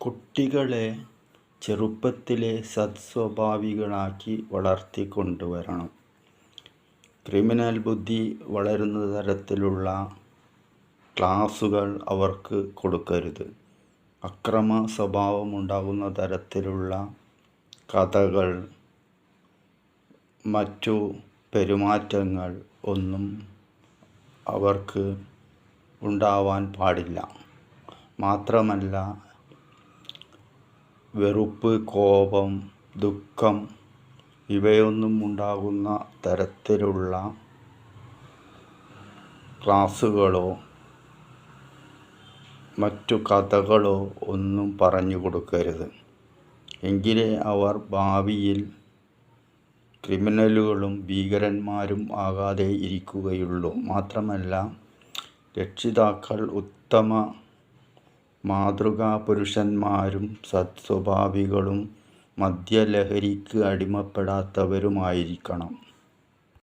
കുട്ടികളെ ചെറുപ്പത്തിലേ സദ്സ്വഭാവികളാക്കി വളർത്തിക്കൊണ്ടുവരണം. ക്രിമിനൽ ബുദ്ധി വളരുന്ന തരത്തിലുള്ള ക്ലാസുകൾ അവർക്ക് കൊടുക്കരുത്. അക്രമ സ്വഭാവമുണ്ടാകുന്ന തരത്തിലുള്ള കഥകൾ, മറ്റു പെരുമാറ്റങ്ങൾ ഒന്നും അവർക്ക് ഉണ്ടാവാൻ പാടില്ല. മാത്രമല്ല, വെറുപ്പ്, കോപം, ദുഃഖം ഇവയൊന്നും ഉണ്ടാകുന്ന തരത്തിലുള്ള ക്ലാസ്സുകളോ മറ്റു കഥകളോ ഒന്നും പറഞ്ഞു കൊടുക്കരുത്. എങ്കിലേ അവർ ഭാവിയിൽ ക്രിമിനലുകളും ഭീകരന്മാരും ആകാതെ ഇരിക്കുകയുള്ളൂ. മാത്രമല്ല, രക്ഷിതാക്കൾ ഉത്തമ മാതൃകാ പുരുഷന്മാരും സദ്സ്വഭാവികളും മദ്യലഹരിക്ക് അടിമപ്പെടാത്തവരുമായിരിക്കണം.